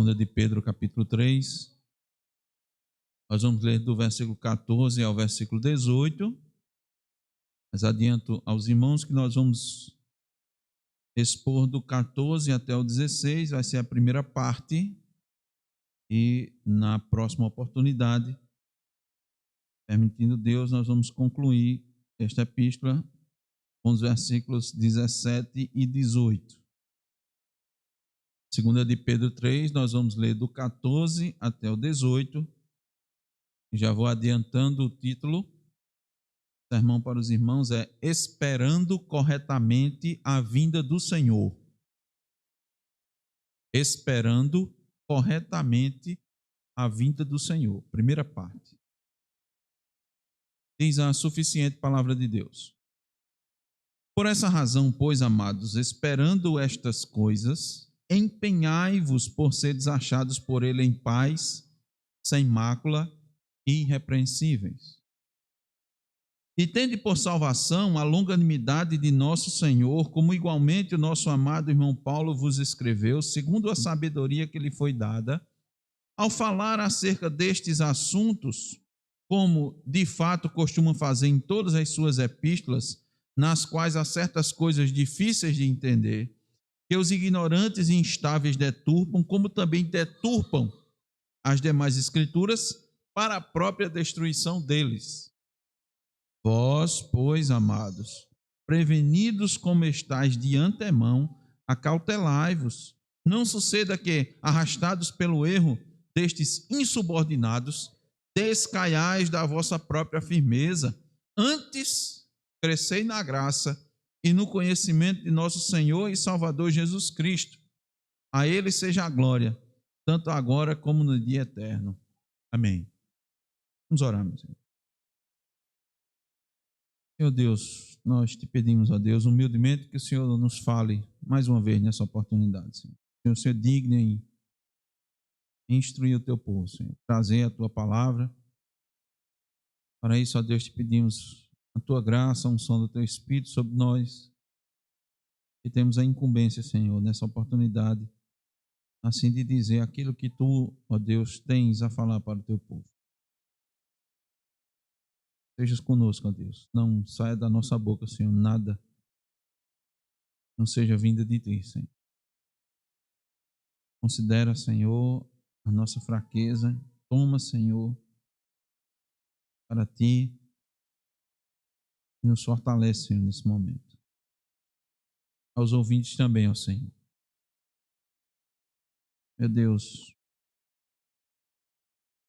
Segunda de Pedro, capítulo 3. Nós vamos ler do versículo 14 ao versículo 18. Mas adianto aos irmãos que nós vamos expor do 14 até o 16, vai ser a primeira parte. E na próxima oportunidade, permitindo Deus, nós vamos concluir esta epístola com os versículos 17 e 18. Segunda de Pedro 3, nós vamos ler do 14 até o 18. Já vou adiantando o título. O sermão para os irmãos é Esperando corretamente a vinda do Senhor. Esperando corretamente a vinda do Senhor. Primeira parte. Diz a suficiente palavra de Deus. Por essa razão, pois, amados, esperando estas coisas, empenhai-vos por seres achados por ele em paz, sem mácula e irrepreensíveis. E tende por salvação a longanimidade de nosso Senhor, como igualmente o nosso amado irmão Paulo vos escreveu, segundo a sabedoria que lhe foi dada, ao falar acerca destes assuntos, como de fato costuma fazer em todas as suas epístolas, nas quais há certas coisas difíceis de entender, que os ignorantes e instáveis deturpam, como também deturpam as demais escrituras para a própria destruição deles. Vós, pois, amados, prevenidos como estáis de antemão, acautelai-vos. Não suceda que, arrastados pelo erro destes insubordinados, descaiais da vossa própria firmeza. Antes, crescei na graça e no conhecimento de nosso Senhor e Salvador Jesus Cristo. A Ele seja a glória, tanto agora como no dia eterno. Amém. Vamos orar, meus irmãos. Meu Deus, nós te pedimos, ó Deus, humildemente que o Senhor nos fale mais uma vez nessa oportunidade, Senhor. Que o Senhor digne em instruir o teu povo, Senhor, trazer a tua palavra. Para isso, ó Deus, te pedimos a tua graça, a unção do teu Espírito sobre nós, e temos a incumbência, Senhor, nessa oportunidade, assim de dizer aquilo que tu, ó Deus, tens a falar para o teu povo. Estejas conosco, ó Deus. Não saia da nossa boca, Senhor, nada não seja vinda de ti, Senhor. Considera, Senhor, a nossa fraqueza. Toma, Senhor, para ti e nos fortalece, Senhor, nesse momento. Aos ouvintes também, ó Senhor. Meu Deus,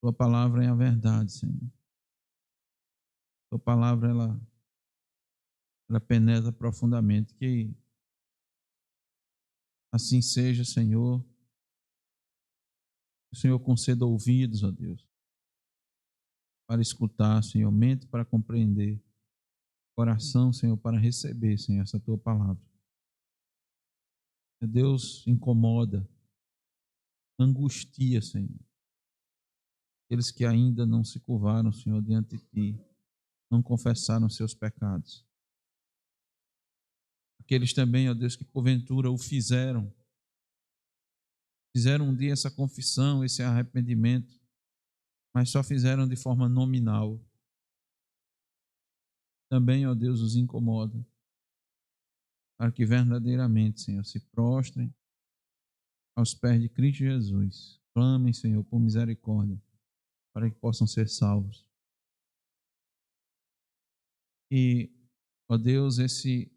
tua palavra é a verdade, Senhor. Tua palavra, ela penetra profundamente. Que assim seja, Senhor. Que o Senhor conceda ouvidos, ó Deus, para escutar, Senhor, mente para compreender, coração, Senhor, para receber, Senhor, essa tua palavra. Meu Deus, incomoda, angustia, Senhor. Aqueles que ainda não se curvaram, Senhor, diante de ti, não confessaram seus pecados. Aqueles também, ó Deus, que porventura o fizeram um dia essa confissão, esse arrependimento, mas só fizeram de forma nominal. Também, ó Deus, os incomoda, para que verdadeiramente, Senhor, se prostrem aos pés de Cristo Jesus. Clamem, Senhor, por misericórdia, para que possam ser salvos. E, ó Deus, esse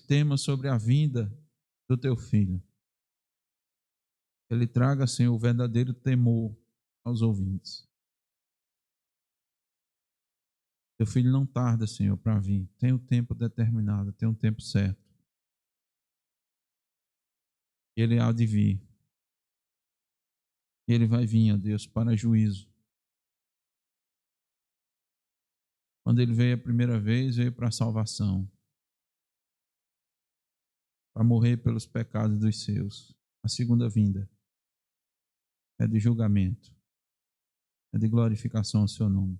tema sobre a vinda do teu filho, ele traga, Senhor, o verdadeiro temor aos ouvintes. Teu filho não tarda, Senhor, para vir. Tem o tempo determinado, tem o tempo certo. Ele há de vir. E ele vai vir, ó Deus, para juízo. Quando ele veio a primeira vez, veio para a salvação. Para morrer pelos pecados dos seus. A segunda vinda é de julgamento. É de glorificação ao seu nome.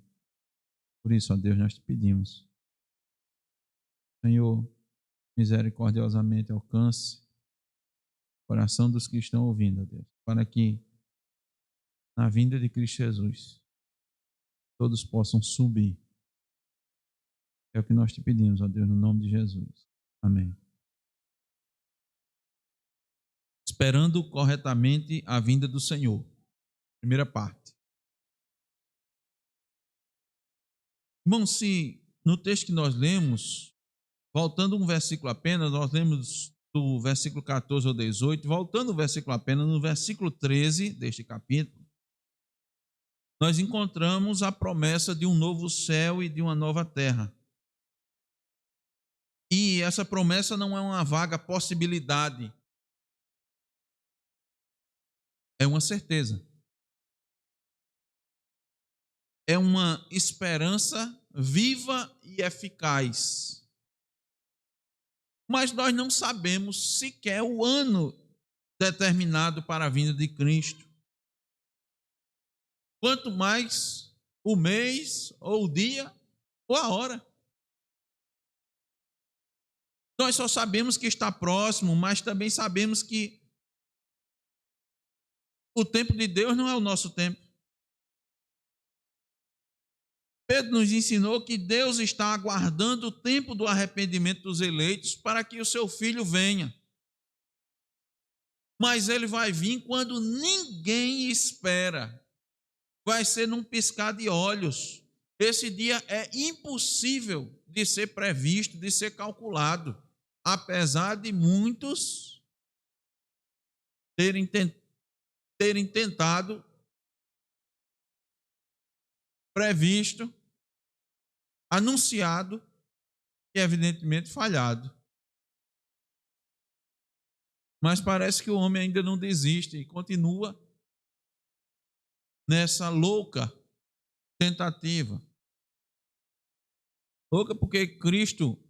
Por isso, ó Deus, nós te pedimos. Senhor, misericordiosamente alcance coração dos que estão ouvindo, ó Deus, para que na vinda de Cristo Jesus todos possam subir. É o que nós te pedimos, ó Deus, no nome de Jesus. Amém. Esperando corretamente a vinda do Senhor. Primeira parte. Irmão, se no texto que nós lemos, voltando um versículo apenas, nós lemos do versículo 14 ao 18, voltando o versículo apenas, no versículo 13 deste capítulo, nós encontramos a promessa de um novo céu e de uma nova terra. E essa promessa não é uma vaga possibilidade, é uma certeza. É uma esperança viva e eficaz. Mas nós não sabemos sequer o ano determinado para a vinda de Cristo. Quanto mais o mês, ou o dia, ou a hora. Nós só sabemos que está próximo, mas também sabemos que o tempo de Deus não é o nosso tempo. Pedro nos ensinou que Deus está aguardando o tempo do arrependimento dos eleitos para que o seu filho venha. Mas ele vai vir quando ninguém espera. Vai ser num piscar de olhos. Esse dia é impossível de ser previsto, de ser calculado, apesar de muitos terem tentado, previsto, anunciado e evidentemente falhado. Mas parece que o homem ainda não desiste e continua nessa louca tentativa. Louca porque Cristo,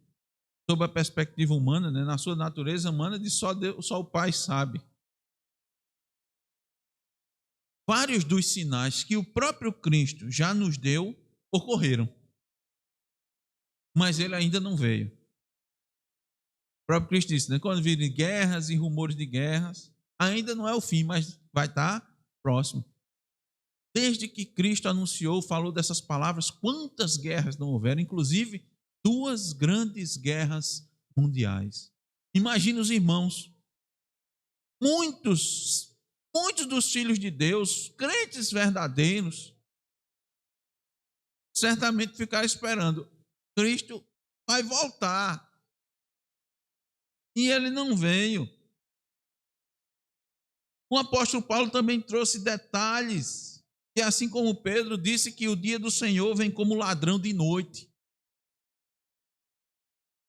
sob a perspectiva humana, né, na sua natureza humana, de só o Pai sabe. Vários dos sinais que o próprio Cristo já nos deu ocorreram, mas ele ainda não veio. O próprio Cristo disse, né, quando virem guerras e rumores de guerras, ainda não é o fim, mas vai estar próximo. Desde que Cristo anunciou, falou dessas palavras, quantas guerras não houveram, inclusive 2 grandes guerras mundiais. Imagina os irmãos, muitos dos filhos de Deus, crentes verdadeiros, certamente ficaram esperando. Cristo vai voltar. E ele não veio. O apóstolo Paulo também trouxe detalhes. E assim como Pedro disse que o dia do Senhor vem como ladrão de noite.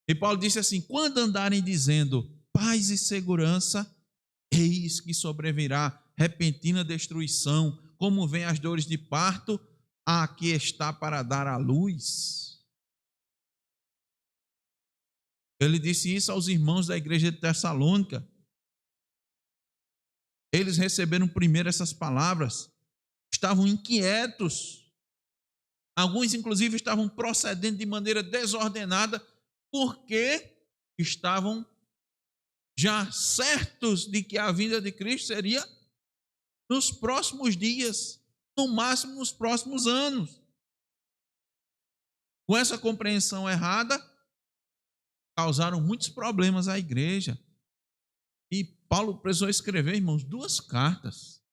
E Paulo disse assim, quando andarem dizendo paz e segurança, eis que sobrevirá repentina destruição, como vem as dores de parto, a que está para dar à luz. Ele disse isso aos irmãos da igreja de Tessalônica. Eles receberam primeiro essas palavras, estavam inquietos. Alguns, inclusive, estavam procedendo de maneira desordenada, porque estavam já certos de que a vinda de Cristo seria nos próximos dias, no máximo nos próximos anos. Com essa compreensão errada, causaram muitos problemas à igreja. E Paulo precisou escrever, irmãos, 2 cartas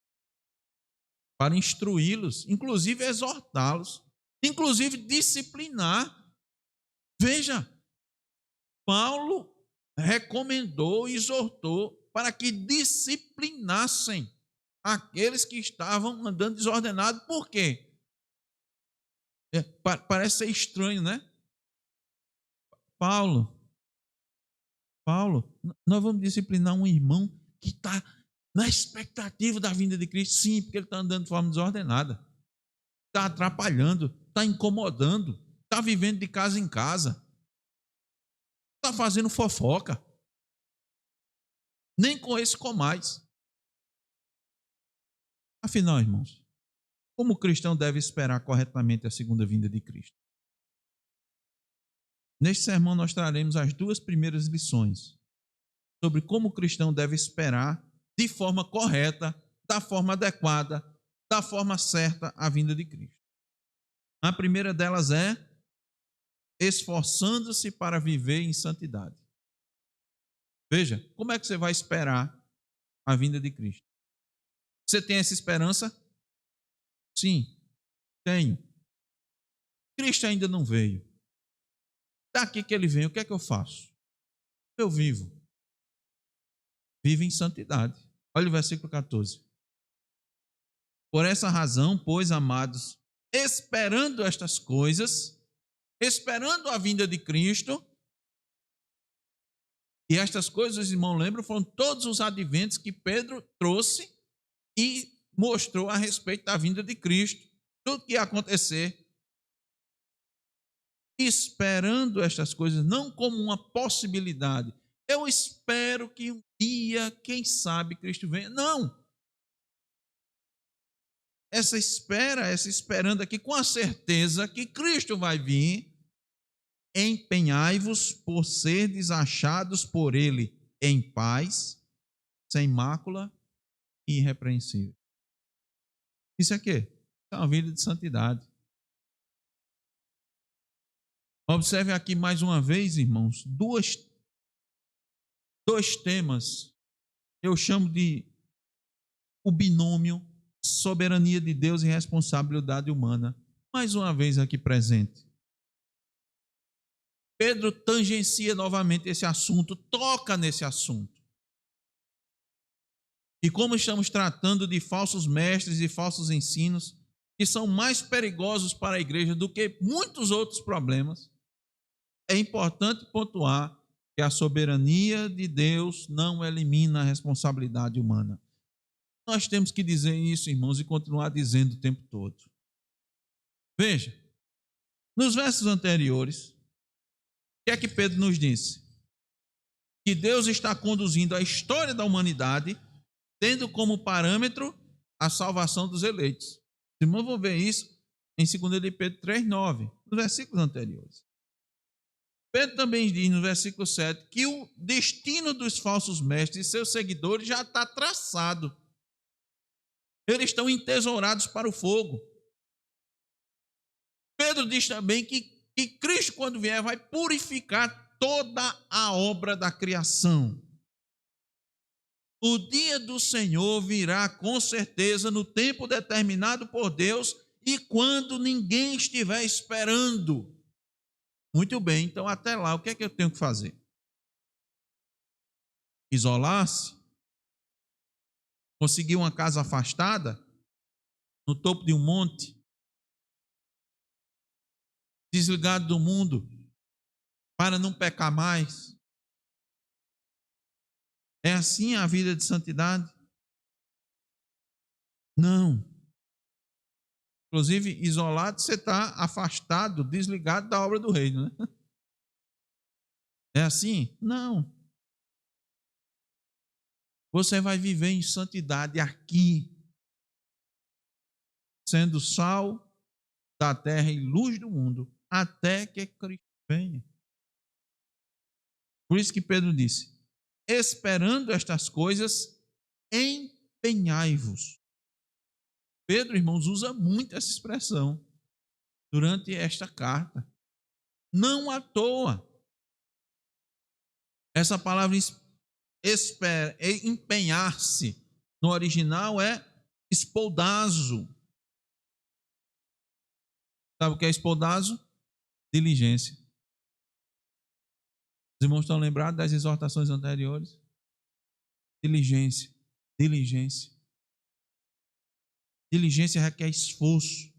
para instruí-los, inclusive exortá-los, inclusive disciplinar. Veja, Paulo recomendou e exortou para que disciplinassem aqueles que estavam andando desordenados. Por quê? Parece ser estranho, né? Paulo, nós vamos disciplinar um irmão que está na expectativa da vinda de Cristo. Sim, porque ele está andando de forma desordenada, está atrapalhando, está incomodando, está vivendo de casa em casa, está fazendo fofoca. Nem com esse comais. Afinal, irmãos, como o cristão deve esperar corretamente a segunda vinda de Cristo? Neste sermão nós traremos as 2 primeiras lições sobre como o cristão deve esperar de forma correta, da forma adequada, da forma certa a vinda de Cristo. A primeira delas é esforçando-se para viver em santidade. Veja, como é que você vai esperar a vinda de Cristo? Você tem essa esperança? Sim, tenho. Cristo ainda não veio. Daqui que ele vem, o que é que eu faço? Eu vivo. Vivo em santidade. Olha o versículo 14. Por essa razão, pois, amados, esperando estas coisas, esperando a vinda de Cristo, e estas coisas, irmão, lembram, foram todos os adventos que Pedro trouxe e mostrou a respeito da vinda de Cristo, tudo que ia acontecer. Esperando estas coisas, não como uma possibilidade. Eu espero que um dia, quem sabe, Cristo venha. Não. Essa espera, essa esperando aqui, com a certeza que Cristo vai vir, empenhai-vos por serdes achados por Ele em paz, sem mácula e irrepreensível. Isso é quê? É uma vida de santidade. Observe aqui mais uma vez, irmãos, dois temas. Eu chamo de o binômio soberania de Deus e responsabilidade humana. Mais uma vez aqui presente. Pedro tangencia novamente esse assunto, toca nesse assunto. E como estamos tratando de falsos mestres e falsos ensinos, que são mais perigosos para a igreja do que muitos outros problemas, é importante pontuar que a soberania de Deus não elimina a responsabilidade humana. Nós temos que dizer isso, irmãos, e continuar dizendo o tempo todo. Veja, nos versos anteriores, o que é que Pedro nos disse? Que Deus está conduzindo a história da humanidade, tendo como parâmetro a salvação dos eleitos. Os irmãos vão ver isso em 2 de Pedro 3,9, nos versículos anteriores. Pedro também diz no versículo 7 que o destino dos falsos mestres e seus seguidores já está traçado. Eles estão entesourados para o fogo. Pedro diz também que Cristo, quando vier, vai purificar toda a obra da criação. O dia do Senhor virá com certeza no tempo determinado por Deus e quando ninguém estiver esperando. Muito bem, então até lá, o que é que eu tenho que fazer? Isolar-se? Conseguir uma casa afastada? No topo de um monte? Desligado do mundo? Para não pecar mais? É assim a vida de santidade? Não. Inclusive, isolado, você está afastado, desligado da obra do reino, né? É assim? Não. Você vai viver em santidade aqui, sendo sal da terra e luz do mundo, até que Cristo venha. Por isso que Pedro disse: esperando estas coisas, empenhai-vos. Pedro, irmãos, usa muito essa expressão durante esta carta. Não à toa. Essa palavra empenhar-se, no original é espoldazo. Sabe o que é espoldazo? Diligência. Os irmãos estão lembrados das exortações anteriores? Diligência, diligência. Diligência requer esforço.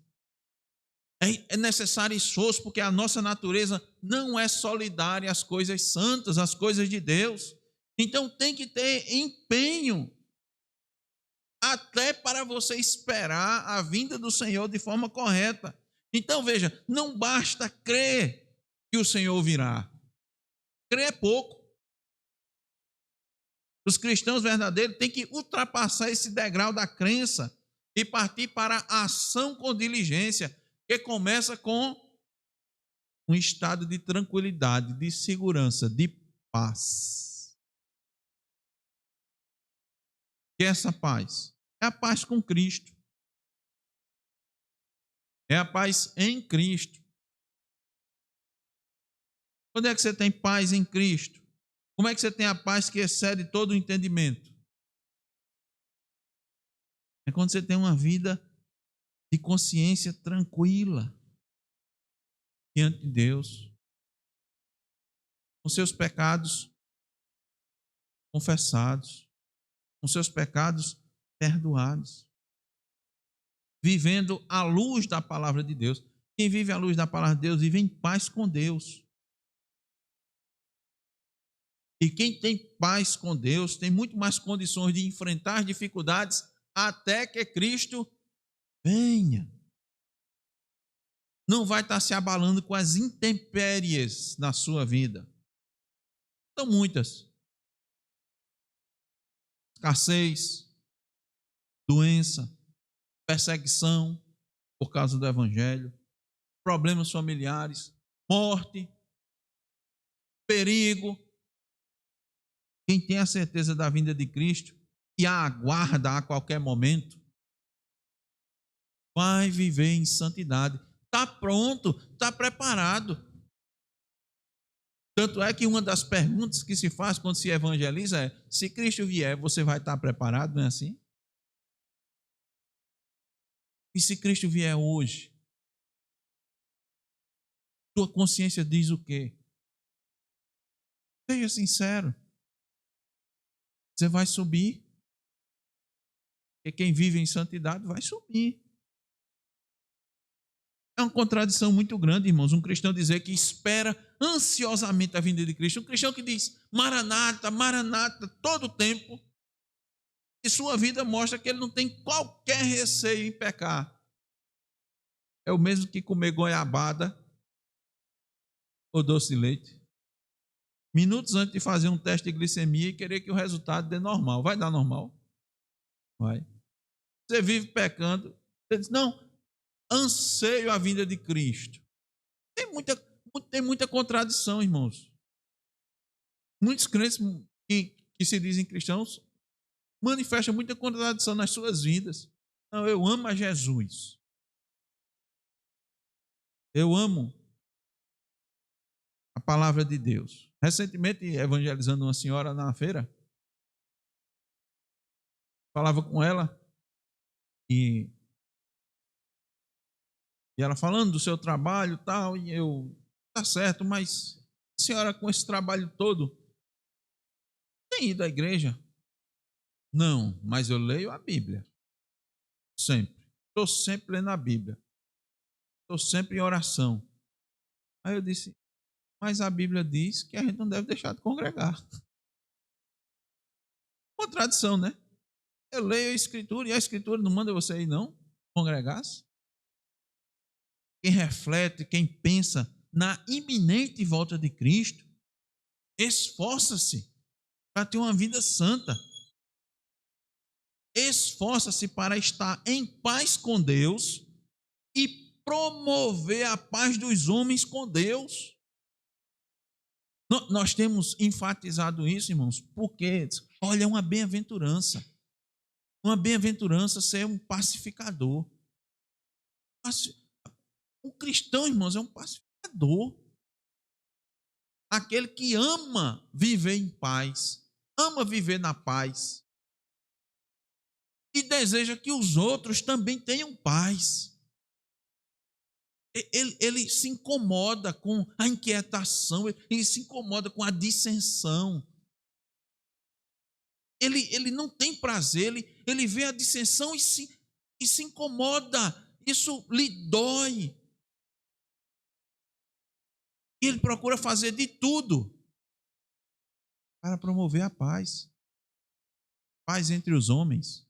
É necessário esforço porque a nossa natureza não é solidária às coisas santas, às coisas de Deus. Então tem que ter empenho até para você esperar a vinda do Senhor de forma correta. Então veja, não basta crer que o Senhor virá. Crer é pouco. Os cristãos verdadeiros têm que ultrapassar esse degrau da crença e partir para a ação com diligência, que começa com um estado de tranquilidade, de segurança, de paz. Que é essa paz? É a paz com Cristo. É a paz em Cristo. Quando é que você tem paz em Cristo? Como é que você tem a paz que excede todo o entendimento? É quando você tem uma vida de consciência tranquila diante de Deus, com seus pecados confessados, com seus pecados perdoados, vivendo à luz da palavra de Deus. Quem vive à luz da palavra de Deus vive em paz com Deus. E quem tem paz com Deus tem muito mais condições de enfrentar as dificuldades até que Cristo venha. Não vai estar se abalando com as intempéries na sua vida. São muitas. Escassez, doença, perseguição por causa do Evangelho, problemas familiares, morte, perigo. Quem tem a certeza da vinda de Cristo e a aguarda a qualquer momento, vai viver em santidade. Está pronto, está preparado. Tanto é que uma das perguntas que se faz quando se evangeliza é: se Cristo vier, você vai estar preparado? Não é assim? E se Cristo vier hoje, sua consciência diz o quê? Seja sincero. Você vai subir. Porque quem vive em santidade vai subir. É uma contradição muito grande, irmãos, um cristão dizer que espera ansiosamente a vinda de Cristo. Um cristão que diz Maranata, Maranata, todo o tempo. E sua vida mostra que ele não tem qualquer receio em pecar. É o mesmo que comer goiabada ou doce de leite. Minutos antes de fazer um teste de glicemia e querer que o resultado dê normal. Vai dar normal? Vai. Você vive pecando. Você diz, não, anseio a vinda de Cristo. Tem muita contradição, irmãos. Muitos crentes que se dizem cristãos manifestam muita contradição nas suas vidas. Não, eu amo a Jesus. Eu amo a palavra de Deus. Recentemente, evangelizando uma senhora na feira, falava com ela e ela falando do seu trabalho e tal, e eu, tá certo, mas a senhora com esse trabalho todo tem ido à igreja? Não, mas eu leio a Bíblia. Sempre. Estou sempre lendo a Bíblia. Estou sempre em oração. Aí eu disse, mas a Bíblia diz que a gente não deve deixar de congregar. Contradição, né? Eu leio a Escritura e a Escritura não manda você ir, não? Congregar-se? Quem reflete, quem pensa na iminente volta de Cristo, esforça-se para ter uma vida santa. Esforça-se para estar em paz com Deus e promover a paz dos homens com Deus. Nós temos enfatizado isso, irmãos, porque, olha, é uma bem-aventurança. Uma bem-aventurança ser um pacificador. Um cristão, irmãos, é um pacificador. Aquele que ama viver em paz, ama viver na paz e deseja que os outros também tenham paz. Ele se incomoda com a inquietação, ele se incomoda com a dissensão. Ele não tem prazer, ele vê a dissensão e se incomoda, isso lhe dói. E ele procura fazer de tudo para promover a paz. Paz entre os homens.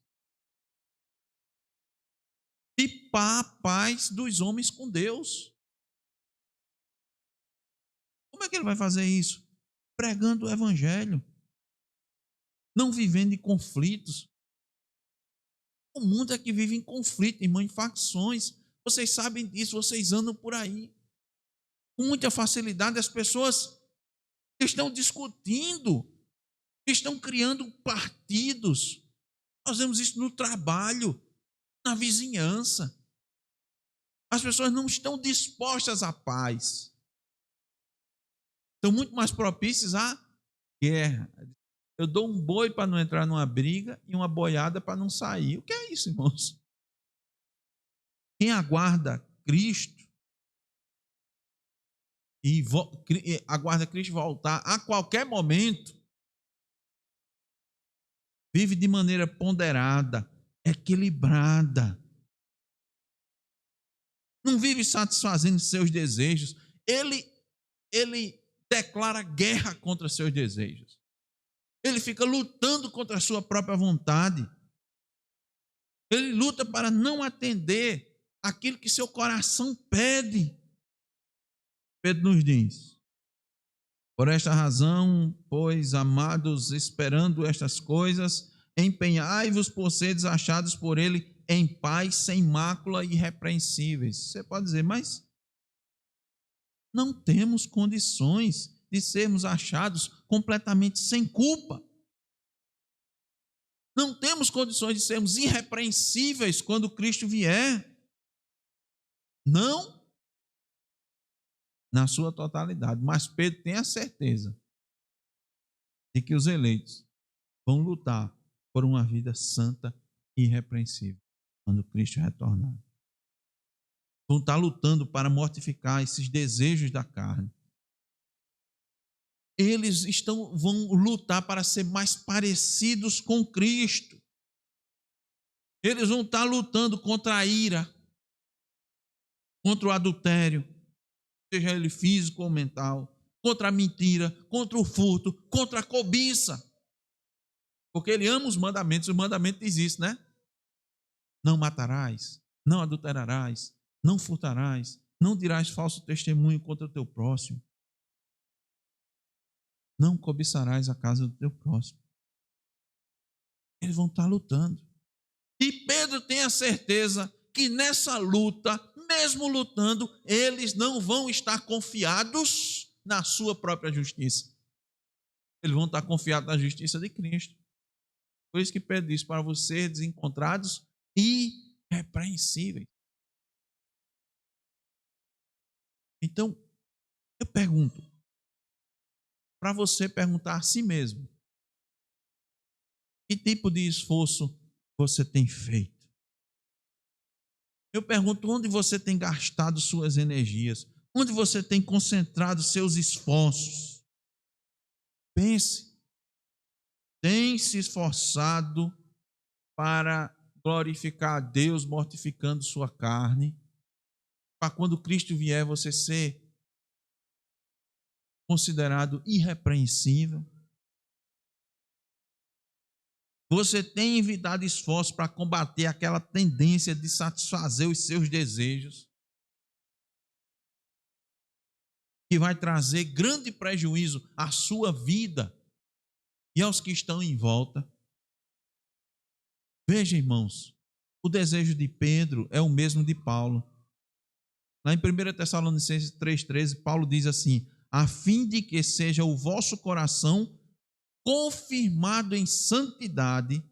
Tipar a paz dos homens com Deus. Como é que ele vai fazer isso? Pregando o Evangelho. Não vivendo em conflitos. O mundo é que vive em conflito, irmão, em facções. Vocês sabem disso, vocês andam por aí. Com muita facilidade, as pessoas estão discutindo, estão criando partidos, Nós vemos isso no trabalho, na vizinhança. As pessoas não estão dispostas à paz. Estão muito mais propícias à guerra. Eu dou um boi para não entrar numa briga e uma boiada para não sair. O que é isso, irmãos? Quem aguarda Cristo e aguarda Cristo voltar a qualquer momento, vive de maneira ponderada, equilibrada. Não vive satisfazendo seus desejos. Ele declara guerra contra seus desejos. Ele fica lutando contra a sua própria vontade. Ele luta para não atender aquilo que seu coração pede. Pedro nos diz: por esta razão, pois, amados, esperando estas coisas, empenhai-vos por seres achados por ele em paz, sem mácula e irrepreensíveis. Você pode dizer, mas não temos condições de sermos achados completamente sem culpa. Não temos condições de sermos irrepreensíveis quando Cristo vier. Não na sua totalidade. Mas Pedro tem a certeza de que os eleitos vão lutar por uma vida santa e irrepreensível quando Cristo retornar. Vão estar lutando para mortificar esses desejos da carne. Eles vão lutar para ser mais parecidos com Cristo. Eles vão estar lutando contra a ira, contra o adultério, seja ele físico ou mental, contra a mentira, contra o furto, contra a cobiça. Porque ele ama os mandamentos diz isso, né? Não matarás, não adulterarás, não furtarás, não dirás falso testemunho contra o teu próximo. Não cobiçarás a casa do teu próximo. Eles vão estar lutando. E Pedro tem a certeza que nessa luta, mesmo lutando, eles não vão estar confiados na sua própria justiça. Eles vão estar confiados na justiça de Cristo. Por isso que Pedro diz, para vocês desencontrados irrepreensíveis. Então, eu pergunto, para você perguntar a si mesmo, que tipo de esforço você tem feito? Eu pergunto, onde você tem gastado suas energias? Onde você tem concentrado seus esforços? Pense, tem se esforçado para glorificar a Deus, mortificando sua carne, para quando Cristo vier você ser considerado irrepreensível? Você tem evitado esforços para combater aquela tendência de satisfazer os seus desejos, que vai trazer grande prejuízo à sua vida e aos que estão em volta? Veja, irmãos, o desejo de Pedro é o mesmo de Paulo. Lá em 1 Tessalonicenses 3,13, Paulo diz assim: a fim de que seja o vosso coração confirmado em santidade,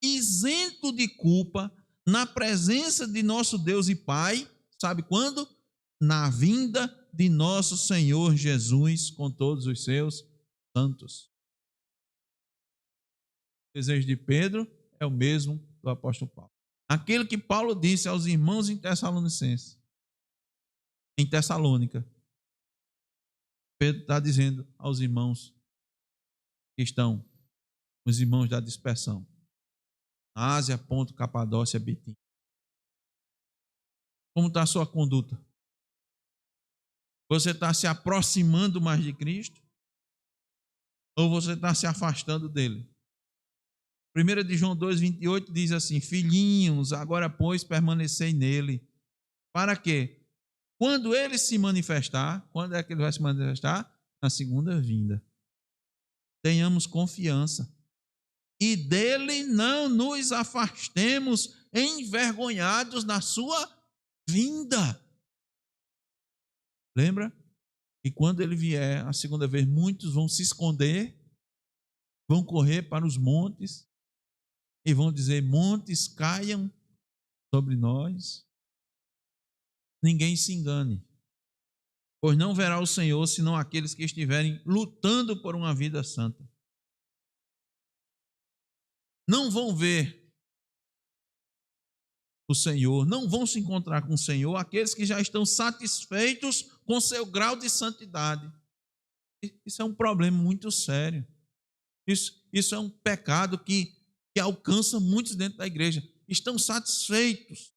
isento de culpa, na presença de nosso Deus e Pai, sabe quando? Na vinda de nosso Senhor Jesus com todos os seus santos. O desejo de Pedro é o mesmo do apóstolo Paulo. Aquilo que Paulo disse aos irmãos em Tessalônica, Pedro está dizendo aos irmãos que estão, os irmãos da dispersão, Ásia, Ponto, Capadócia, Bitim. Como está a sua conduta? Você está se aproximando mais de Cristo? Ou você está se afastando dele? 1 de João 2,28 diz assim: filhinhos, agora pois permanecei nele. Para quê? Quando ele se manifestar, quando é que ele vai se manifestar? Na segunda vinda. Tenhamos confiança. E dele não nos afastemos envergonhados na sua vinda. Lembra? E quando ele vier a segunda vez, muitos vão se esconder, vão correr para os montes e vão dizer: montes caiam sobre nós. Ninguém se engane, pois não verá o Senhor senão aqueles que estiverem lutando por uma vida santa. Não vão ver o Senhor, não vão se encontrar com o Senhor aqueles que já estão satisfeitos com seu grau de santidade. Isso é um problema muito sério. Isso é um pecado que alcança muitos dentro da igreja. Estão satisfeitos.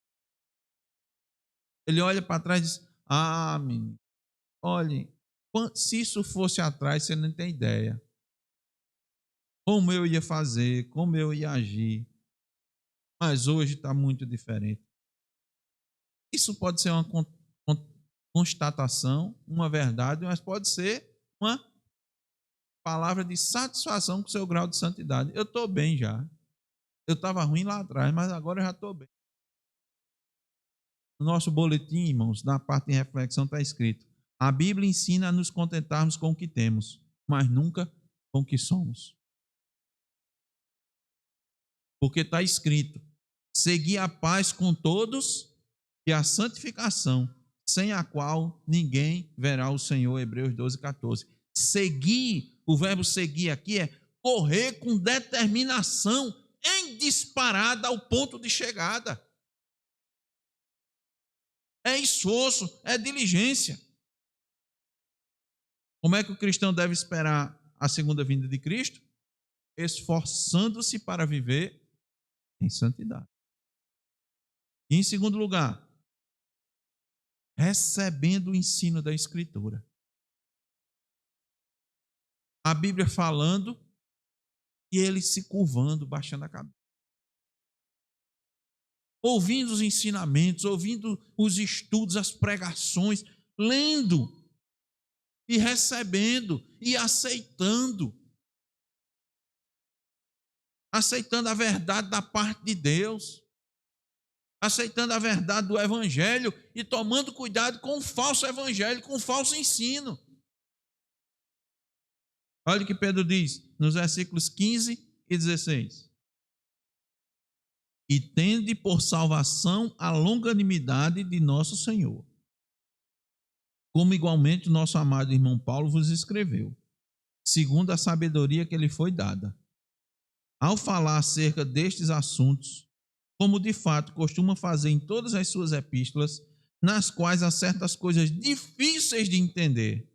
Ele olha para trás e diz: ah, menino, olhe, se isso fosse atrás, você não tem ideia. Como eu ia fazer, como eu ia agir. Mas hoje está muito diferente. Isso pode ser uma constatação, uma verdade, mas pode ser uma palavra de satisfação com o seu grau de santidade. Eu estou bem já. Eu estava ruim lá atrás, mas agora eu já estou bem. No nosso boletim, irmãos, na parte de reflexão está escrito: a Bíblia ensina a nos contentarmos com o que temos, mas nunca com o que somos. Porque está escrito: segui a paz com todos e a santificação, sem a qual ninguém verá o Senhor. Hebreus 12:14. Seguir, o verbo seguir aqui é correr com determinação em disparada ao ponto de chegada. É esforço, é diligência. Como é que o cristão deve esperar a segunda vinda de Cristo? Esforçando-se para viver em santidade. E em segundo lugar, recebendo o ensino da Escritura. A Bíblia falando e ele se curvando, baixando a cabeça. Ouvindo os ensinamentos, ouvindo os estudos, as pregações, lendo e recebendo e aceitando. Aceitando a verdade da parte de Deus. Aceitando a verdade do Evangelho e tomando cuidado com o falso Evangelho, com o falso ensino. Olha o que Pedro diz nos versículos 15 e 16. E tende por salvação a longanimidade de nosso Senhor, como igualmente o nosso amado irmão Paulo vos escreveu, segundo a sabedoria que lhe foi dada. Ao falar acerca destes assuntos, como de fato costuma fazer em todas as suas epístolas, nas quais há certas coisas difíceis de entender,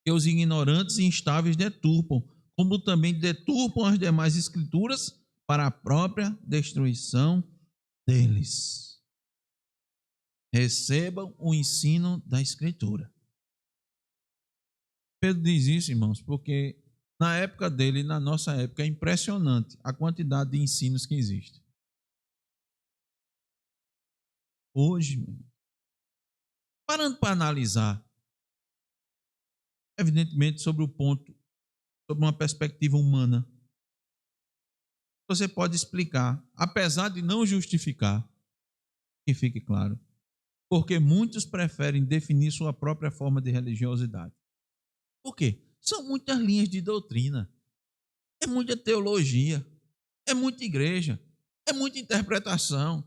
que os ignorantes e instáveis deturpam, como também deturpam as demais escrituras para a própria destruição deles. Recebam o ensino da Escritura. Pedro diz isso, irmãos, porque na época dele e na nossa época é impressionante a quantidade de ensinos que existe. Hoje, parando para analisar, evidentemente sobre o ponto, sobre uma perspectiva humana, você pode explicar, apesar de não justificar, que fique claro, porque muitos preferem definir sua própria forma de religiosidade. Por quê? São muitas linhas de doutrina, é muita teologia, é muita igreja, é muita interpretação,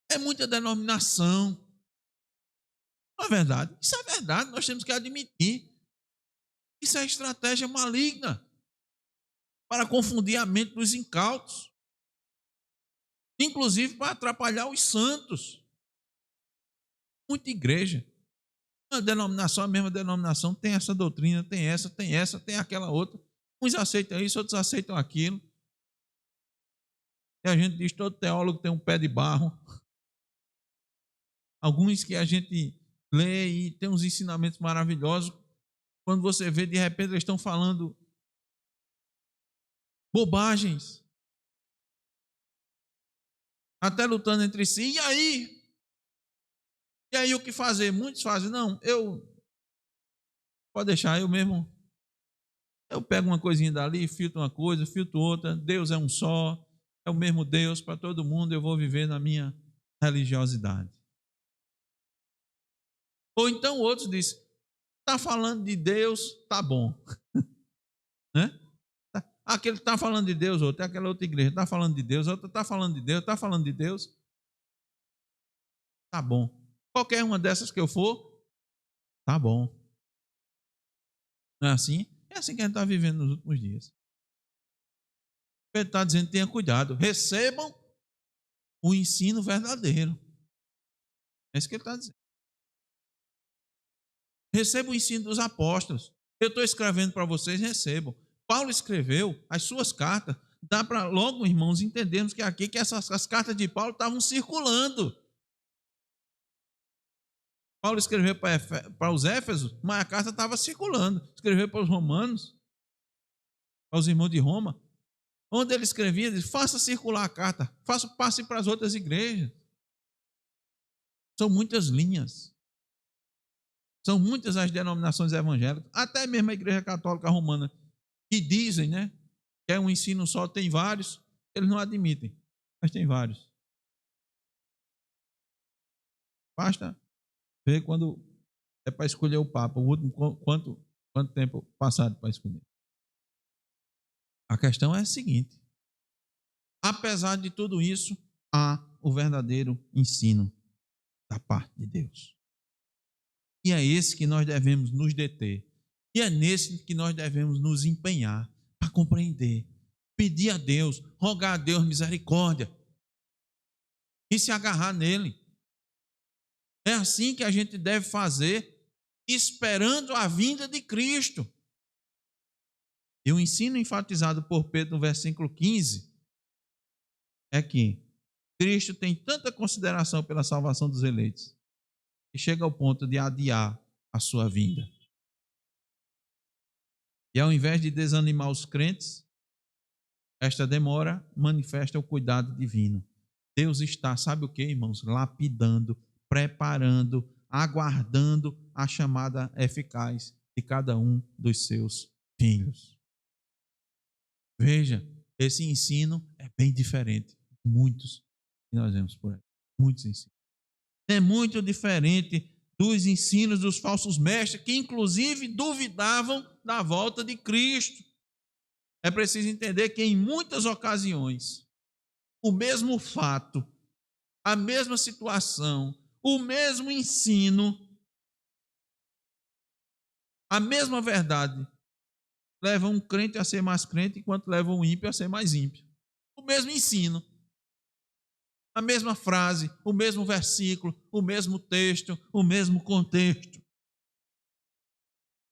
é muita denominação. Não é verdade? Isso é verdade, nós temos que admitir. Isso é estratégia maligna para confundir a mente dos incautos, inclusive para atrapalhar os santos. Muita igreja, a denominação, a mesma denominação, tem essa doutrina, tem essa, tem aquela outra. Uns aceitam isso, outros aceitam aquilo. E a gente diz, todo teólogo tem um pé de barro. Alguns que a gente lê e tem uns ensinamentos maravilhosos. Quando você vê, de repente, eles estão falando bobagens. Até lutando entre si. E aí? E aí o que fazer? Muitos fazem, não, pode deixar, eu mesmo, eu pego uma coisinha dali, filtro uma coisa, filtro outra, Deus é um só, é o mesmo Deus para todo mundo, eu vou viver na minha religiosidade. Ou então outros dizem, está falando de Deus, tá bom. Né? Aquele está falando de Deus, outro, aquela outra igreja está falando de Deus, outra está falando de Deus, está falando de Deus. Tá bom. Qualquer uma dessas que eu for, tá bom. Não é assim? É assim que a gente está vivendo nos últimos dias. Ele está dizendo, tenha cuidado, recebam o ensino verdadeiro. É isso que ele está dizendo. Recebam o ensino dos apóstolos. Eu estou escrevendo para vocês, recebam. Paulo escreveu as suas cartas. Dá para logo, irmãos, entendermos que aqui que as cartas de Paulo estavam circulando. Paulo escreveu para os Éfesos, mas a carta estava circulando. Escreveu para os romanos, para os irmãos de Roma. Onde ele escrevia, ele disse, faça circular a carta, passe para as outras igrejas. São muitas linhas. São muitas as denominações evangélicas, até mesmo a Igreja Católica Romana, que dizem, né, que é um ensino só, tem vários, eles não admitem, mas tem vários. Basta ver quando é para escolher o Papa, o último, quanto tempo passado para escolher. A questão é a seguinte: apesar de tudo isso, há o verdadeiro ensino da parte de Deus. E é esse que nós devemos nos deter. E é nesse que nós devemos nos empenhar para compreender, pedir a Deus, rogar a Deus misericórdia e se agarrar nele. É assim que a gente deve fazer, esperando a vinda de Cristo. E o ensino enfatizado por Pedro no versículo 15 é que Cristo tem tanta consideração pela salvação dos eleitos que chega ao ponto de adiar a sua vinda. E ao invés de desanimar os crentes, esta demora manifesta o cuidado divino. Deus está, sabe o que, irmãos? Lapidando, preparando, aguardando a chamada eficaz de cada um dos seus filhos. Veja, esse ensino é bem diferente. Muitos que nós vemos por aí. Muitos ensinos. É muito diferente dos ensinos dos falsos mestres, que inclusive duvidavam da volta de Cristo. É preciso entender que em muitas ocasiões, o mesmo fato, a mesma situação, o mesmo ensino, a mesma verdade, leva um crente a ser mais crente, enquanto leva um ímpio a ser mais ímpio. O mesmo ensino, a mesma frase, o mesmo versículo, o mesmo texto, o mesmo contexto. O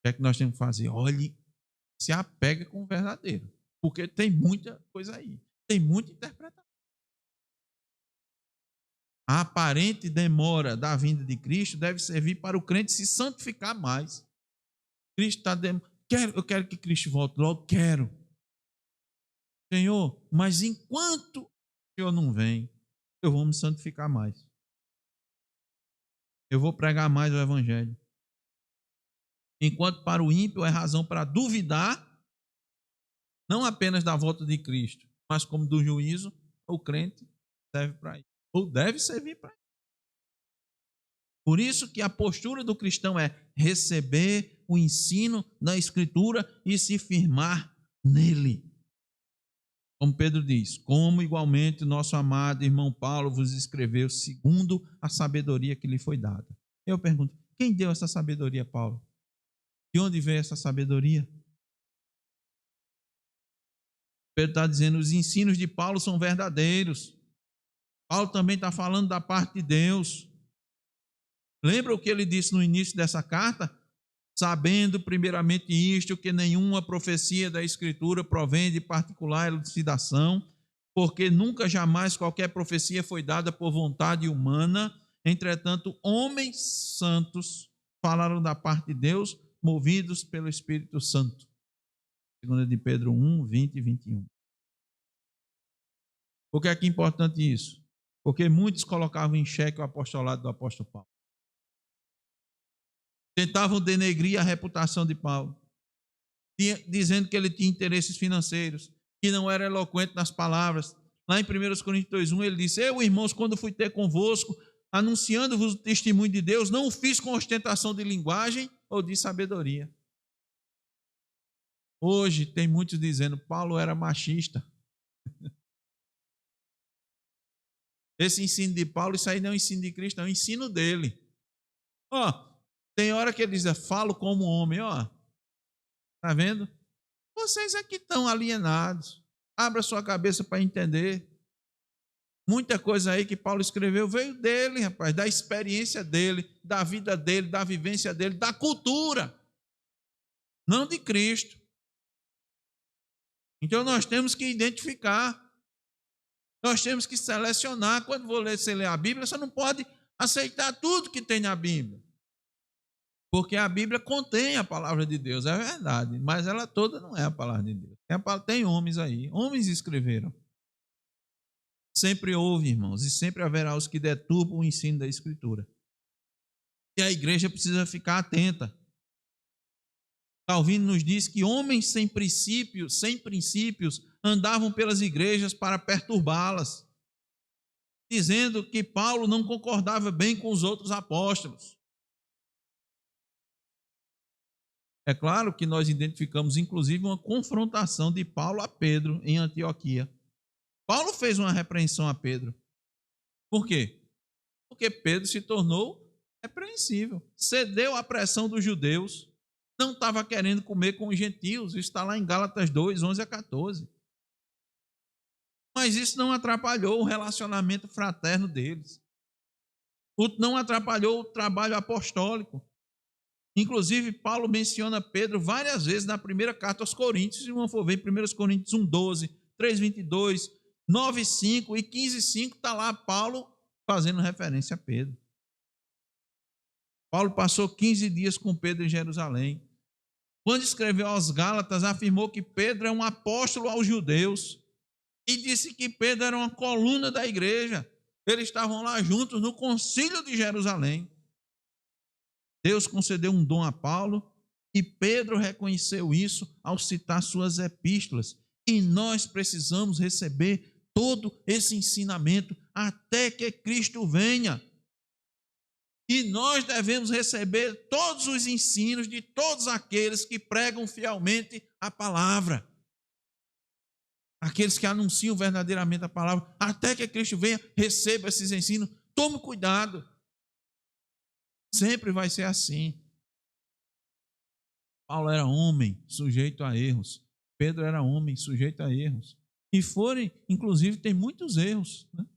que é que nós temos que fazer? Olhe, se apega com o verdadeiro, porque tem muita coisa aí, tem muita interpretação. A aparente demora da vinda de Cristo deve servir para o crente se santificar mais. Cristo está eu quero que Cristo volte logo, quero. Senhor, mas enquanto o Senhor não vem, eu vou me santificar mais. Eu vou pregar mais o Evangelho. Enquanto para o ímpio é razão para duvidar, não apenas da volta de Cristo, mas como do juízo, o crente serve para isso, ou deve servir para isso. Por isso que a postura do cristão é receber o ensino da Escritura e se firmar nele. Como Pedro diz, como igualmente o nosso amado irmão Paulo vos escreveu segundo a sabedoria que lhe foi dada. Eu pergunto, quem deu essa sabedoria, Paulo? De onde veio essa sabedoria? Pedro está dizendo, os ensinos de Paulo são verdadeiros. Paulo também está falando da parte de Deus. Lembra o que ele disse no início dessa carta? Sabendo primeiramente isto, que nenhuma profecia da Escritura provém de particular elucidação, porque nunca jamais qualquer profecia foi dada por vontade humana. Entretanto, homens santos falaram da parte de Deus, movidos pelo Espírito Santo. 2 de Pedro 1, 20 e 21. Por que é que é importante isso? Porque muitos colocavam em xeque o apostolado do apóstolo Paulo. Tentavam denegrir a reputação de Paulo, dizendo que ele tinha interesses financeiros, que não era eloquente nas palavras. Lá em 1 Coríntios 2:1 ele disse, eu, irmãos, quando fui ter convosco, anunciando-vos o testemunho de Deus, não o fiz com ostentação de linguagem ou de sabedoria. Hoje tem muitos dizendo que Paulo era machista. Esse ensino de Paulo, isso aí não é o ensino de Cristo, é o ensino dele. Ó, tem hora que ele diz, falo como homem, ó. Tá vendo? Vocês aqui estão alienados. Abra sua cabeça para entender. Muita coisa aí que Paulo escreveu veio dele, rapaz, da experiência dele, da vida dele, da vivência dele, da cultura, não de Cristo. Então nós temos que identificar, nós temos que selecionar. Quando você lê a Bíblia, você não pode aceitar tudo que tem na Bíblia, porque a Bíblia contém a palavra de Deus, é verdade, mas ela toda não é a palavra de Deus. Tem homens aí, homens escreveram. Sempre houve, irmãos, e sempre haverá os que deturpam o ensino da Escritura. E a igreja precisa ficar atenta. Calvino nos diz que homens sem princípios, andavam pelas igrejas para perturbá-las, dizendo que Paulo não concordava bem com os outros apóstolos. É claro que nós identificamos, inclusive, uma confrontação de Paulo a Pedro em Antioquia. Paulo fez uma repreensão a Pedro. Por quê? Porque Pedro se tornou repreensível, cedeu à pressão dos judeus, não estava querendo comer com os gentios. Isso está lá em Gálatas 2, 11 a 14. Mas isso não atrapalhou o relacionamento fraterno deles. Não atrapalhou o trabalho apostólico. Inclusive, Paulo menciona Pedro várias vezes na primeira carta aos Coríntios. Se não for ver, 1 Coríntios 1, 12, 3, 22, 9, 5 e 15, 5, está lá Paulo fazendo referência a Pedro. Paulo passou 15 dias com Pedro em Jerusalém. Quando escreveu aos Gálatas, afirmou que Pedro é um apóstolo aos judeus e disse que Pedro era uma coluna da igreja. Eles estavam lá juntos no concílio de Jerusalém. Deus concedeu um dom a Paulo e Pedro reconheceu isso ao citar suas epístolas. E nós precisamos receber todo esse ensinamento até que Cristo venha. E nós devemos receber todos os ensinos de todos aqueles que pregam fielmente a palavra. Aqueles que anunciam verdadeiramente a palavra. Até que Cristo venha, receba esses ensinos. Tome cuidado. Sempre vai ser assim. Paulo era homem, sujeito a erros. Pedro era homem, sujeito a erros. E inclusive, tem muitos erros, né,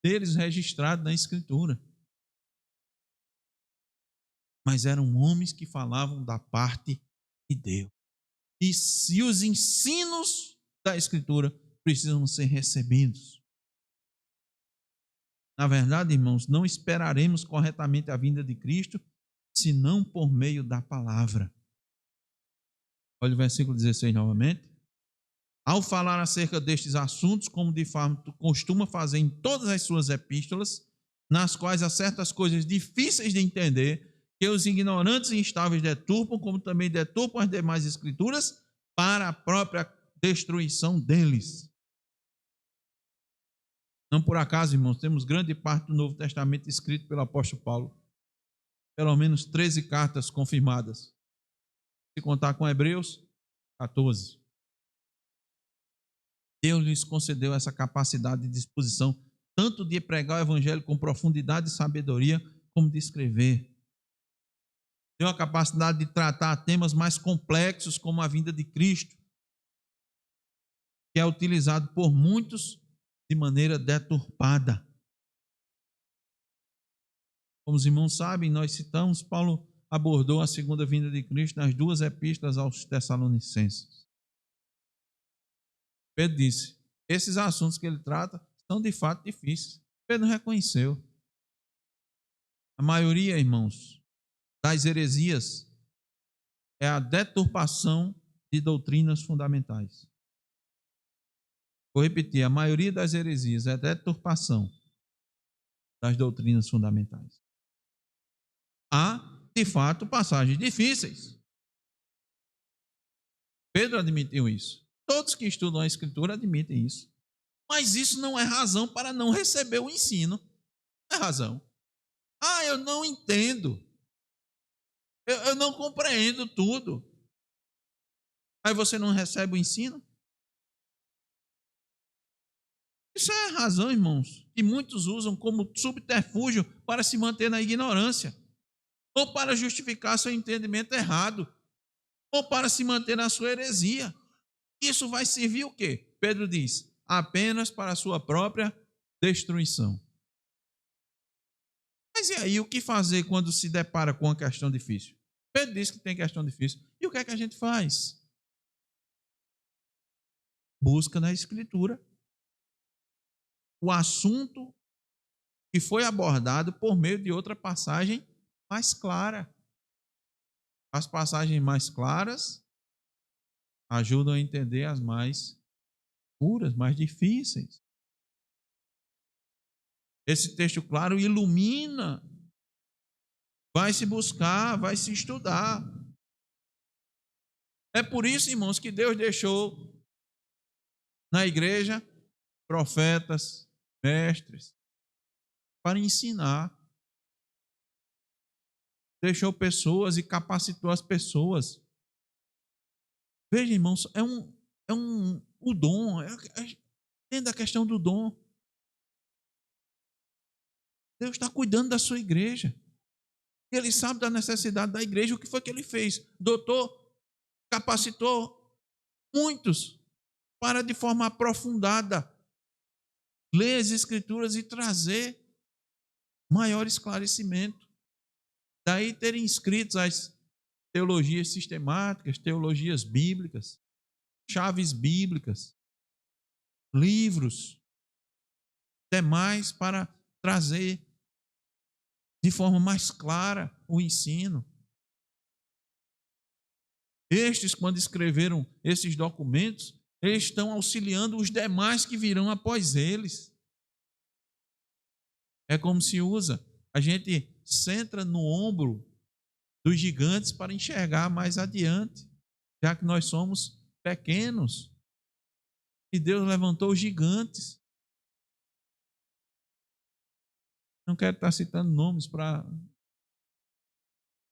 deles registrados na Escritura. Mas eram homens que falavam da parte de Deus. E se os ensinos da Escritura precisam ser recebidos. Na verdade, irmãos, não esperaremos corretamente a vinda de Cristo, senão por meio da palavra. Olha o versículo 16 novamente. Ao falar acerca destes assuntos, como de fato costuma fazer em todas as suas epístolas, nas quais há certas coisas difíceis de entender, que os ignorantes e instáveis deturpam, como também deturpam as demais escrituras, para a própria destruição deles. Não por acaso, irmãos, temos grande parte do Novo Testamento escrito pelo apóstolo Paulo. Pelo menos 13 cartas confirmadas. Se contar com Hebreus, 14. Deus lhes concedeu essa capacidade de disposição, tanto de pregar o evangelho com profundidade e sabedoria, como de escrever. Deu a capacidade de tratar temas mais complexos, como a vinda de Cristo, que é utilizado por muitos de maneira deturpada. Como os irmãos sabem, nós citamos, Paulo abordou a segunda vinda de Cristo nas duas epístolas aos Tessalonicenses. Pedro disse, esses assuntos que ele trata são de fato difíceis. Pedro reconheceu. A maioria, irmãos, das heresias é a deturpação de doutrinas fundamentais. Vou repetir, a maioria das heresias é a deturpação das doutrinas fundamentais. Há, de fato, passagens difíceis. Pedro admitiu isso. Todos que estudam a Escritura admitem isso. Mas isso não é razão para não receber o ensino. Não é razão. Eu não entendo. Eu não compreendo tudo. Aí você não recebe o ensino? Isso é razão, irmãos, que muitos usam como subterfúgio para se manter na ignorância, ou para justificar seu entendimento errado, ou para se manter na sua heresia. Isso vai servir o quê? Pedro diz: apenas para a sua própria destruição. Mas e aí, o que fazer quando se depara com uma questão difícil? Pedro diz que tem questão difícil. E o que é que a gente faz? Busca na Escritura o assunto que foi abordado por meio de outra passagem mais clara. As passagens mais claras ajudam a entender as mais puras, mais difíceis. Esse texto claro ilumina, vai se buscar, vai se estudar. É por isso, irmãos, que Deus deixou na igreja profetas, mestres, para ensinar. Deixou pessoas e capacitou as pessoas. Veja, irmãos, o dom, dentro da questão do dom. Deus está cuidando da sua igreja. Ele sabe da necessidade da igreja. O que foi que ele fez? Doutor, capacitou muitos para, de forma aprofundada, ler as Escrituras e trazer maior esclarecimento. Daí terem escritos as teologias sistemáticas, teologias bíblicas, chaves bíblicas, livros, demais para trazer de forma mais clara o ensino. Estes, quando escreveram esses documentos, eles estão auxiliando os demais que virão após eles. É como se usa, a gente centra no ombro dos gigantes para enxergar mais adiante, já que nós somos pequenos. E Deus levantou os gigantes. Não quero estar citando nomes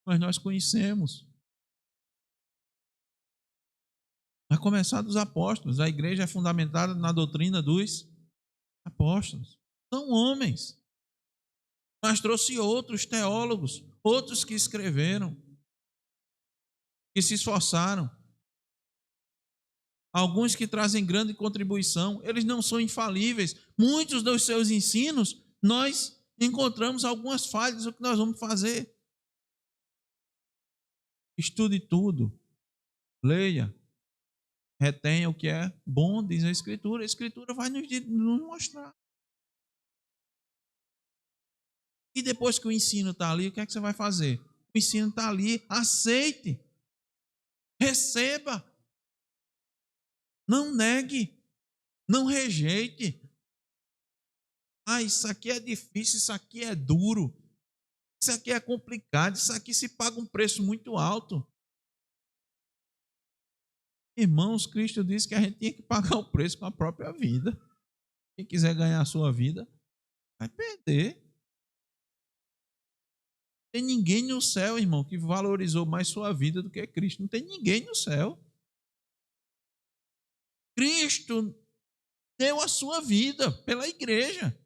mas nós conhecemos. Vai começar dos apóstolos. A igreja é fundamentada na doutrina dos apóstolos. São homens. Mas trouxe outros teólogos, outros que escreveram, que se esforçaram. Alguns que trazem grande contribuição. Eles não são infalíveis. Muitos dos seus ensinos, nós encontramos algumas falhas. O que nós vamos fazer? Estude tudo. Leia. Retenha o que é bom, diz a Escritura. A Escritura vai nos mostrar. E depois que o ensino está ali, o que é que você vai fazer? O ensino está ali, aceite. Receba. Não negue. Não rejeite. Ah, isso aqui é difícil, isso aqui é duro. Isso aqui é complicado, isso aqui se paga um preço muito alto. Irmãos, Cristo disse que a gente tinha que pagar o preço com a própria vida. Quem quiser ganhar a sua vida, vai perder. Não tem ninguém no céu, irmão, que valorizou mais sua vida do que Cristo. Não tem ninguém no céu. Cristo deu a sua vida pela igreja.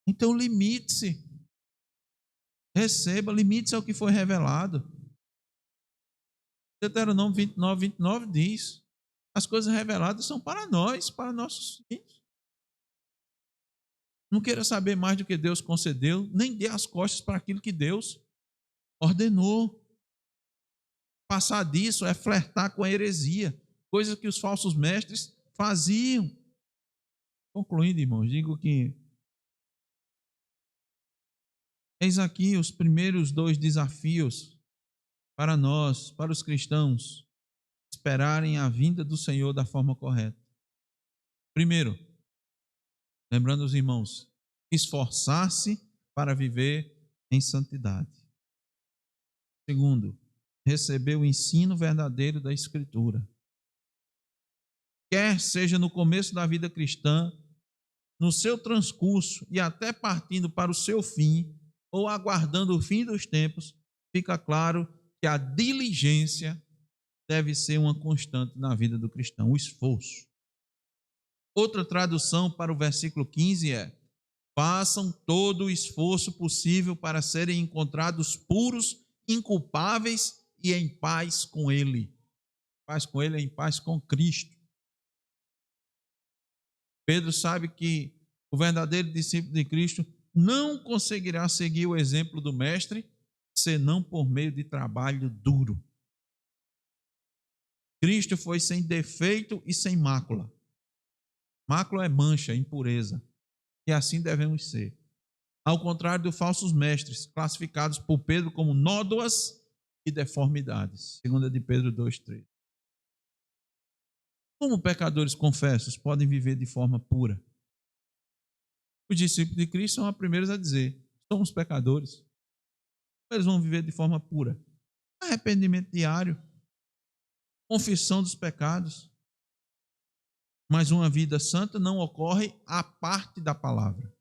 Então limite-se. Receba, limite-se ao que foi revelado. Deuteronômio 29 diz: as coisas reveladas são para nós, para nossos filhos. Não queira saber mais do que Deus concedeu, nem dê as costas para aquilo que Deus ordenou. Passar disso é flertar com a heresia, coisa que os falsos mestres faziam. Concluindo, irmãos, digo que eis aqui os primeiros 2 desafios para nós, para os cristãos, esperarem a vinda do Senhor da forma correta. Primeiro, lembrando os irmãos, esforçar-se para viver em santidade. Segundo, receber o ensino verdadeiro da Escritura. Quer seja no começo da vida cristã, no seu transcurso e até partindo para o seu fim, ou aguardando o fim dos tempos, fica claro que a diligência deve ser uma constante na vida do cristão, o esforço. Outra tradução para o versículo 15 é: façam todo o esforço possível para serem encontrados puros, inculpáveis e em paz com Ele. Paz com Ele é em paz com Cristo. Pedro sabe que o verdadeiro discípulo de Cristo não conseguirá seguir o exemplo do Mestre senão por meio de trabalho duro. Cristo foi sem defeito e sem mácula. Mácula é mancha, impureza. E assim devemos ser. Ao contrário dos falsos mestres, classificados por Pedro como nódoas e deformidades. 2 de Pedro 2,3. Como pecadores confessos podem viver de forma pura? Os discípulos de Cristo são os primeiros a dizer: somos pecadores. Eles vão viver de forma pura. Arrependimento diário, confissão dos pecados. Mas uma vida santa não ocorre à parte da palavra.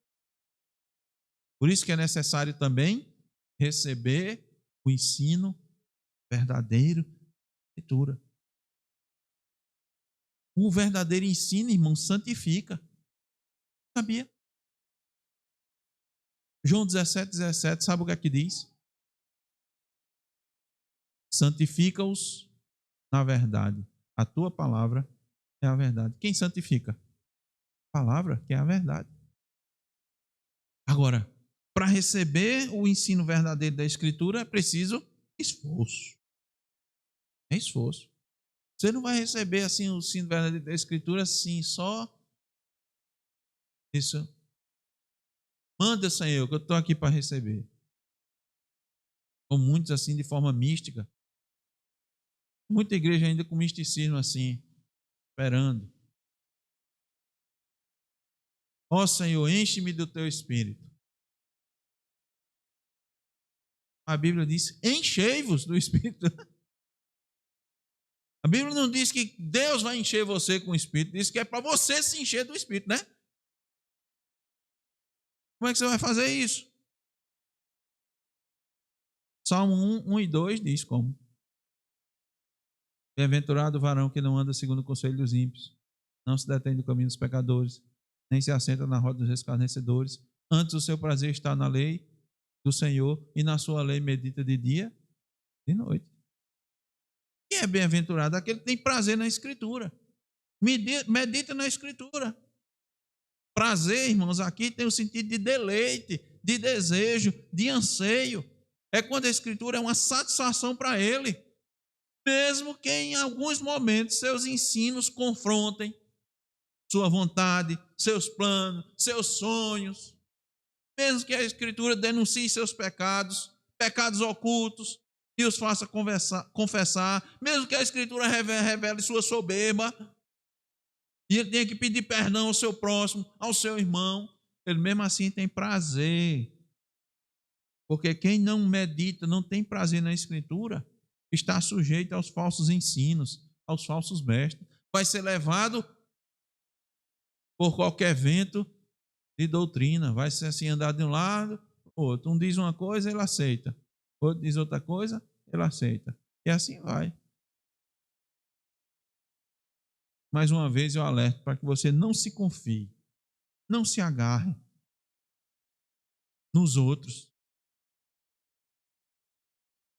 Por isso que é necessário também receber o ensino verdadeiro da Escritura. O verdadeiro ensino, irmão, santifica. Sabia? João 17,17, sabe o que é que diz? Santifica-os na verdade. A tua palavra é a verdade. Quem santifica? A palavra, que é a verdade. Agora, para receber o ensino verdadeiro da Escritura, é preciso esforço. É esforço. Você não vai receber assim o ensino verdadeiro da Escritura assim, só isso. Manda, Senhor, que eu estou aqui para receber. Ou muitos assim de forma mística. Muita igreja ainda com misticismo assim, esperando. Ó Senhor, enche-me do teu Espírito. A Bíblia diz: enchei-vos do Espírito. A Bíblia não diz que Deus vai encher você com o Espírito, diz que é para você se encher do Espírito, né? Como é que você vai fazer isso? Salmo 1 e 2 diz como: bem-aventurado o varão que não anda segundo o conselho dos ímpios, não se detém no caminho dos pecadores, nem se assenta na roda dos escarnecedores. Antes o seu prazer está na lei do Senhor, e na sua lei medita de dia e de noite. E é bem-aventurado aquele que tem prazer na Escritura. Medita na Escritura. Prazer, irmãos, aqui tem o sentido de deleite, de desejo, de anseio. É quando a Escritura é uma satisfação para ele. Mesmo que em alguns momentos seus ensinos confrontem sua vontade, seus planos, seus sonhos. Mesmo que a Escritura denuncie seus pecados, pecados ocultos, e os faça confessar. Mesmo que a Escritura revele sua soberba, e ele tenha que pedir perdão ao seu próximo, ao seu irmão, ele mesmo assim tem prazer. Porque quem não medita, não tem prazer na Escritura, está sujeito aos falsos ensinos, aos falsos mestres. Vai ser levado por qualquer vento de doutrina. Vai ser assim, andar de um lado, outro. Um diz uma coisa, ele aceita. Outro diz outra coisa, ele aceita. E assim vai. Mais uma vez eu alerto para que você não se confie, não se agarre nos outros.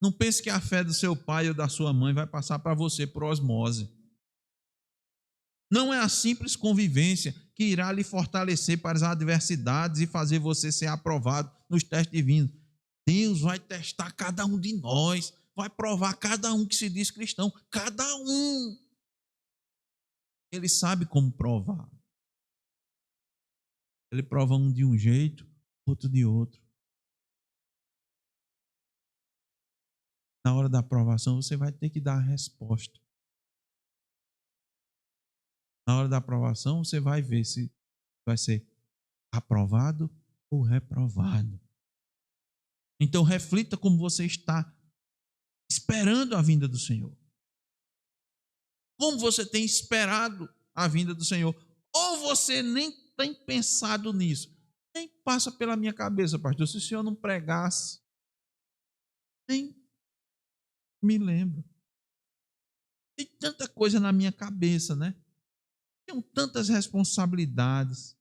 Não pense que a fé do seu pai ou da sua mãe vai passar para você por osmose. Não é a simples convivência que irá lhe fortalecer para as adversidades e fazer você ser aprovado nos testes divinos. Deus vai testar cada um de nós, vai provar cada um que se diz cristão, cada um. Ele sabe como provar. Ele prova um de um jeito, outro de outro. Na hora da aprovação, você vai ter que dar a resposta. Na hora da aprovação, você vai ver se vai ser aprovado ou reprovado. Então, reflita como você está esperando a vinda do Senhor. Como você tem esperado a vinda do Senhor? Ou você nem tem pensado nisso? Nem passa pela minha cabeça, pastor. Se o Senhor não pregasse, nem me lembro. Tem tanta coisa na minha cabeça, né? Tenho tantas responsabilidades,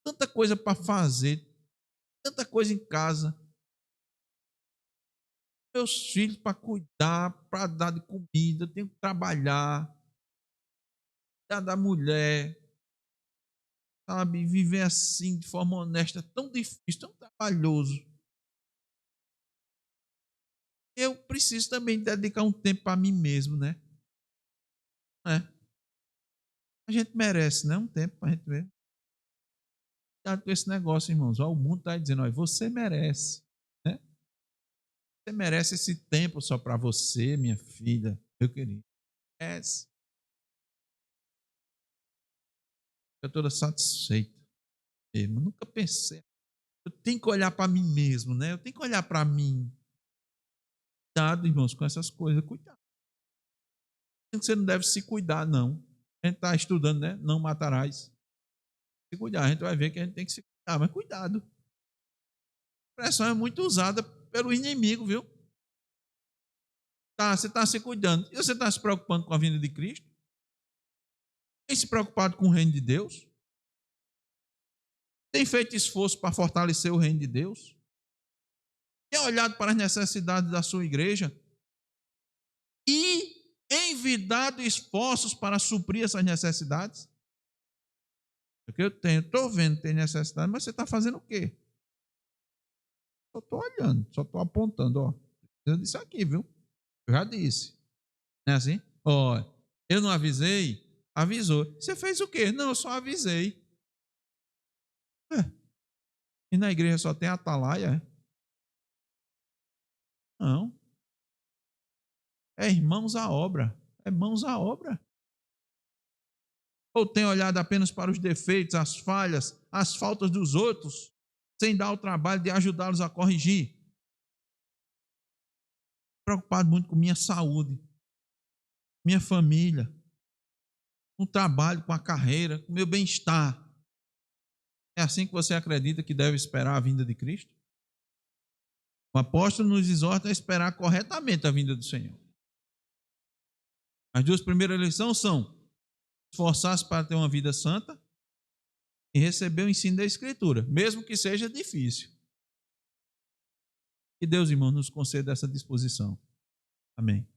tanta coisa para fazer, tanta coisa em casa. Meus filhos para cuidar, para dar de comida, eu tenho que trabalhar, cuidar da mulher, sabe? Viver assim, de forma honesta, é tão difícil, tão trabalhoso. Eu preciso também dedicar um tempo para mim mesmo, né? É. A gente merece, né? Um tempo para a gente ver. Cuidado com esse negócio, irmãos. Ó, o mundo está dizendo, ó, você merece, né? Você merece esse tempo só para você, minha filha, meu querido. Merece. Eu estou satisfeito mesmo. Nunca pensei. Eu tenho que olhar para mim mesmo, né? Eu tenho que olhar para mim. Cuidado, irmãos, com essas coisas. Cuidado. Você não deve se cuidar, não. A gente está estudando, né? Não matarás. Se cuidar, a gente vai ver que a gente tem que se cuidar, mas cuidado. A expressão é muito usada pelo inimigo, viu? Tá, você está se cuidando. E você está se preocupando com a vinda de Cristo? Tem se preocupado com o reino de Deus? Tem feito esforço para fortalecer o reino de Deus? Tem olhado para as necessidades da sua igreja? E envidado esforços para suprir essas necessidades? Porque eu tenho, estou vendo que tem necessidade, mas você está fazendo o quê? Só estou olhando, só estou apontando, ó. Precisa disso aqui, viu? Eu já disse. Não é assim? Ó, eu não avisei? Avisou. Você fez o quê? Não, eu só avisei. É. E na igreja só tem atalaia? É? Não. É irmãos à obra. É mãos à obra. Ou tem olhado apenas para os defeitos, as falhas, as faltas dos outros, sem dar o trabalho de ajudá-los a corrigir? Preocupado muito com minha saúde, minha família, com o trabalho, com a carreira, com o meu bem-estar. É assim que você acredita que deve esperar a vinda de Cristo? O apóstolo nos exorta a esperar corretamente a vinda do Senhor. As duas primeiras lições são esforçar-se para ter uma vida santa e receber o ensino da Escritura, mesmo que seja difícil. Que Deus, irmão, nos conceda essa disposição. Amém.